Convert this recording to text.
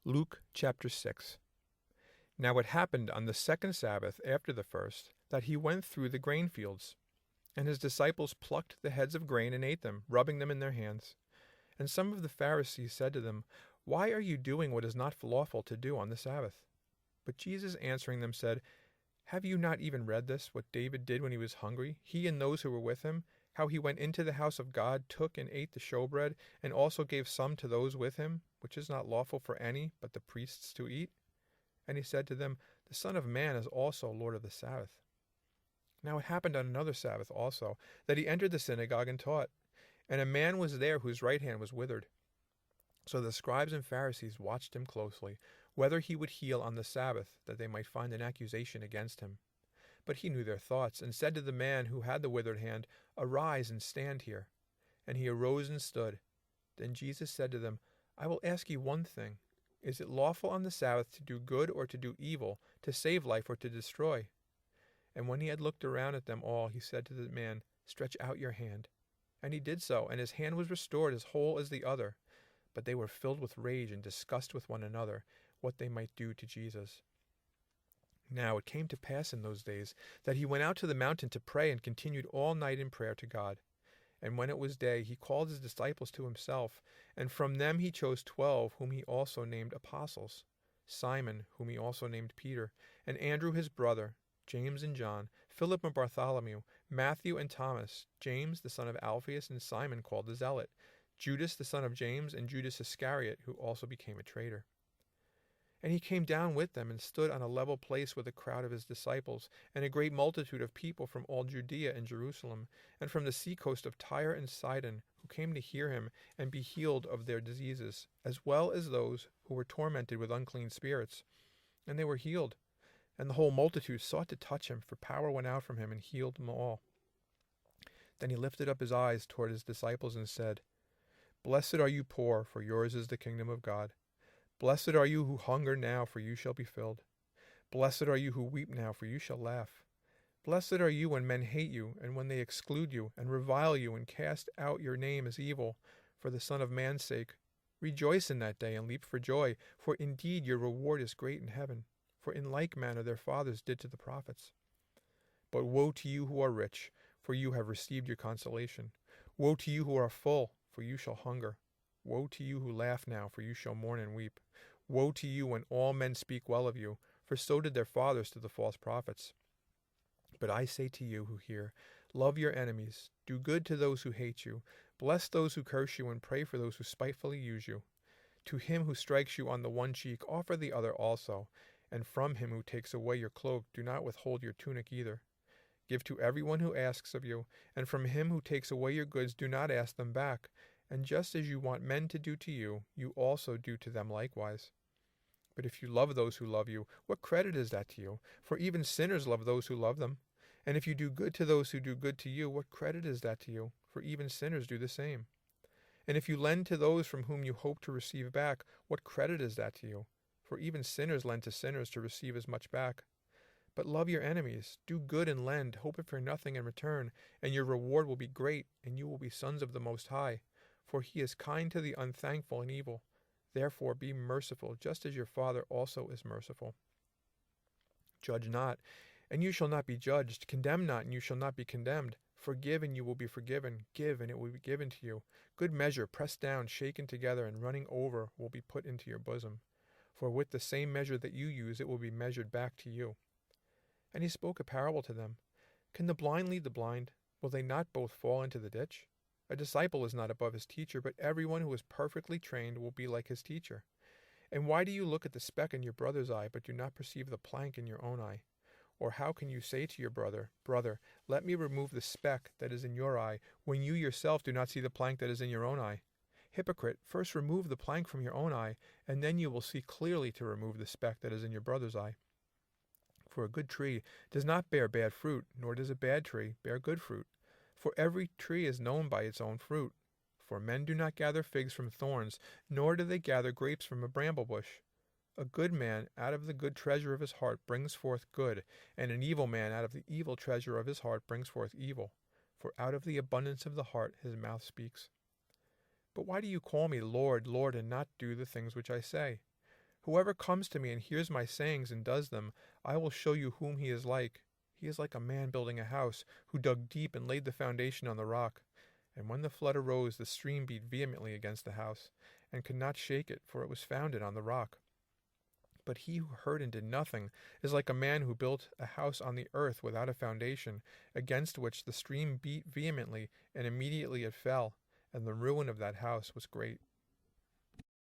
Luke chapter 6. Now it happened on the second Sabbath after the first, that he went through the grain fields. And his disciples plucked the heads of grain and ate them, rubbing them in their hands. And some of the Pharisees said to them, Why are you doing what is not lawful to do on the Sabbath? But Jesus answering them said, Have you not even read this, what David did when he was hungry, he and those who were with him, how he went into the house of God, took and ate the showbread, and also gave some to those with him, which is not lawful for any but the priests to eat? And he said to them, The Son of Man is also Lord of the Sabbath. Now it happened on another Sabbath also, that he entered the synagogue and taught. And a man was there whose right hand was withered. So the scribes and Pharisees watched him closely, whether he would heal on the Sabbath, that they might find an accusation against him. But he knew their thoughts, and said to the man who had the withered hand, Arise and stand here. And he arose and stood. Then Jesus said to them, I will ask you one thing. Is it lawful on the Sabbath to do good or to do evil, to save life or to destroy? And when he had looked around at them all, he said to the man, Stretch out your hand. And he did so, and his hand was restored as whole as the other. But they were filled with rage and discussed with one another what they might do to Jesus. Now it came to pass in those days that he went out to the mountain to pray and continued all night in prayer to God. And when it was day, he called his disciples to himself, and from them he chose 12, whom he also named apostles: Simon, whom he also named Peter, and Andrew his brother, James and John, Philip and Bartholomew, Matthew and Thomas, James the son of Alphaeus, and Simon called the Zealot, Judas the son of James, and Judas Iscariot, who also became a traitor. And he came down with them and stood on a level place with a crowd of his disciples, and a great multitude of people from all Judea and Jerusalem, and from the seacoast of Tyre and Sidon, who came to hear him and be healed of their diseases, as well as those who were tormented with unclean spirits. And they were healed. And the whole multitude sought to touch him, for power went out from him and healed them all. Then he lifted up his eyes toward his disciples and said, Blessed are you poor, for yours is the kingdom of God. Blessed are you who hunger now, for you shall be filled. Blessed are you who weep now, for you shall laugh. Blessed are you when men hate you, and when they exclude you, and revile you, and cast out your name as evil, for the Son of Man's sake. Rejoice in that day, and leap for joy, for indeed your reward is great in heaven. For in like manner their fathers did to the prophets. But woe to you who are rich, for you have received your consolation. Woe to you who are full, for you shall hunger. Woe to you who laugh now, for you shall mourn and weep. Woe to you when all men speak well of you, for so did their fathers to the false prophets. But I say to you who hear, love your enemies, do good to those who hate you, bless those who curse you, and pray for those who spitefully use you. To him who strikes you on the one cheek, offer the other also, and from him who takes away your cloak, do not withhold your tunic either. Give to everyone who asks of you, and from him who takes away your goods, do not ask them back. And just as you want men to do to you, you also do to them likewise. But if you love those who love you, what credit is that to you? For even sinners love those who love them. And if you do good to those who do good to you, what credit is that to you? For even sinners do the same. And if you lend to those from whom you hope to receive back, what credit is that to you? For even sinners lend to sinners to receive as much back. But love your enemies, do good and lend, hoping for nothing in return, and your reward will be great, and you will be sons of the Most High. For he is kind to the unthankful and evil. Therefore be merciful, just as your Father also is merciful. Judge not, and you shall not be judged. Condemn not, and you shall not be condemned. Forgive, and you will be forgiven. Give, and it will be given to you. Good measure, pressed down, shaken together, and running over, will be put into your bosom. For with the same measure that you use, it will be measured back to you. And he spoke a parable to them. Can the blind lead the blind? Will they not both fall into the ditch? A disciple is not above his teacher, but everyone who is perfectly trained will be like his teacher. And why do you look at the speck in your brother's eye, but do not perceive the plank in your own eye? Or how can you say to your brother, Brother, let me remove the speck that is in your eye, when you yourself do not see the plank that is in your own eye? Hypocrite, first remove the plank from your own eye, and then you will see clearly to remove the speck that is in your brother's eye. For a good tree does not bear bad fruit, nor does a bad tree bear good fruit. For every tree is known by its own fruit. For men do not gather figs from thorns, nor do they gather grapes from a bramble bush. A good man out of the good treasure of his heart brings forth good, and an evil man out of the evil treasure of his heart brings forth evil. For out of the abundance of the heart his mouth speaks. But why do you call me Lord, Lord, and not do the things which I say? Whoever comes to me and hears my sayings and does them, I will show you whom he is like. He is like a man building a house, who dug deep and laid the foundation on the rock. And when the flood arose, the stream beat vehemently against the house, and could not shake it, for it was founded on the rock. But he who heard and did nothing is like a man who built a house on the earth without a foundation, against which the stream beat vehemently, and immediately it fell, and the ruin of that house was great.